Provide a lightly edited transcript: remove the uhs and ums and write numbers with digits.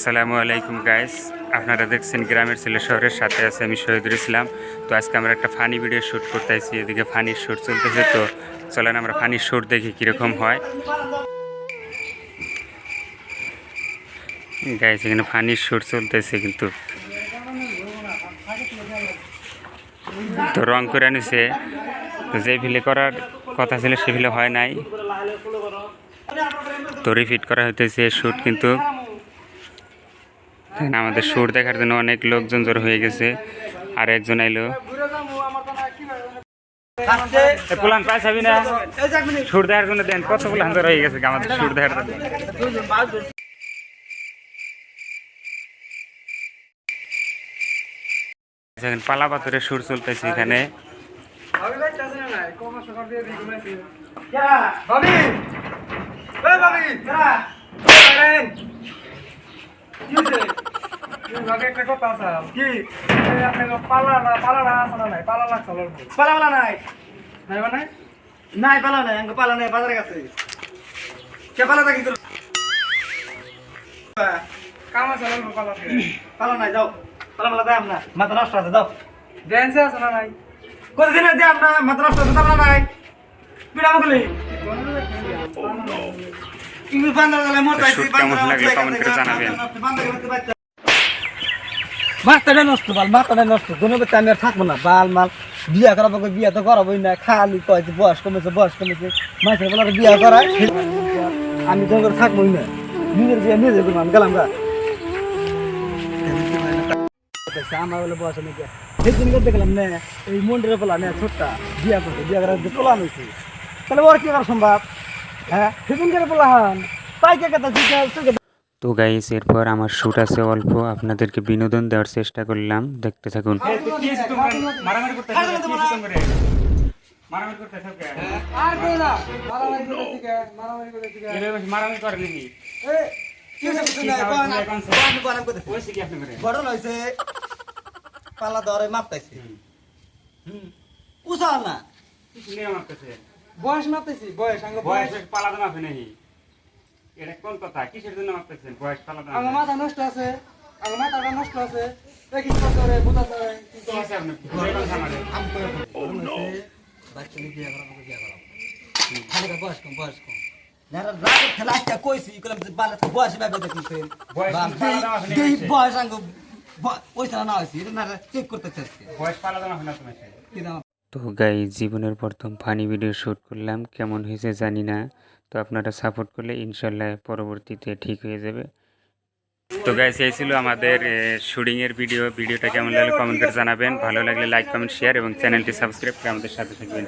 আসসালামু আলাইকুম গাইস, আপনারা দেখছেন গ্রামের ছেলে শহরের সাথে আছে আমি শহীদুল ইসলাম। তো আজকে আমরা একটা ফানি ভিডিও শ্যুট করতেছি, এদিকে ফানির শ্যুট চলতেছে। তো চলেন আমরা ফানির শ্যুট দেখি কীরকম হয়। গাইস এখানে ফানির শ্যুট চলতেছে, কিন্তু তো রং করে নিছে। তো যে ফিলে করার কথা ছিল সে ফিলে হয় নাই, তো রিপিট করা হইতেছে শ্যুট। কিন্তু আমাদের শ্যুট দেখার জন্য অনেক লোকজন জড়ো হয়ে গেছে। আর একজন আইলো, প্লান পাই যাবি না শ্যুট দেখার জন্য। দেন কত প্লান জড়ো হয়ে গেছে আমাদের শ্যুট দেখার জন্য। পালা পাথরের শ্যুট চলতেছে এখানে। মাথা নষ্ট আছে দাও ড্যান্সে আছে না নাই কতদিন দিয়ে আমরা মাথা নষ্ট আছে তাহলে নাই বিড়া মুগলি ইংলিশ বান্দা গেলে মরতাইছি কেমন লাগলো কমেন্ট করে জানাবেন। মাথাটা নষ্ট বাল মাথাটা নষ্ট কোনো বেতে আমি আর থাকবো না বাল মাল বিয়া করাবো বিয়া তো করাবোই না খালি কয় বয়স কমেছে মাসের বেলা বিয়া করায় আমি তো থাকবোই না নিজের বিয়া নিজে করবো আমি গেলাম গা আমার বলে বয়স আমি সেদিন দেখলাম না এই মন্দিরের পোলা না ছোট্টা বিয়া করছে বিয়া করার পোলা হয়েছে তাহলে ওর কি করা সম্ভব? হ্যাঁ সেদিন করে পোলা হন তাই কে কথা তো গাইস এরপর আমার শ্যুট আছে অল্প, আপনাদেরকে বিনোদন দেওয়ার চেষ্টা করলাম, দেখতে থাকুন। পালা ধরে মাপতাইছে উসাল না বয়স মাপতেছি বয়স পালা মাপে নাই, এটা কোন কথা? কিসের জন্য মাপতেছেন? বয়স পালা আমার মাথা নষ্ট আছে, আমার মাথাটা নষ্ট আছে। দেখিস করে বুঝা করে কি আছে আপনি আমারে বাচ্চা নিয়ে বিয়ে করা বিয়ে করা খালি বয়স কম না রাত খেলা একটা কইছি কলম বালা বয়স ভাবে দেখছেন বয়স আঙ্গ ওইটা না হইছে এটা না চেক করতে চাইছে বয়স পালা মাপে না তুমি। কি দাম? তো গাইস জীবনের প্রথম ফানি ভিডিও শ্যুট করলাম, কেমন হয়েছে জানি না। তো আপনারা সাপোর্ট করলে ইনশাল্লাহ পরবর্তীতে ঠিক হয়ে যাবে। তো গাইস এই ছিল আমাদের শুটিংয়ের ভিডিওটা কেমন লাগলে কমেন্ট করে জানাবেন। ভালো লাগলে লাইক কমেন্ট শেয়ার এবং চ্যানেলটি সাবস্ক্রাইব করে আমাদের সাথে থাকবেন।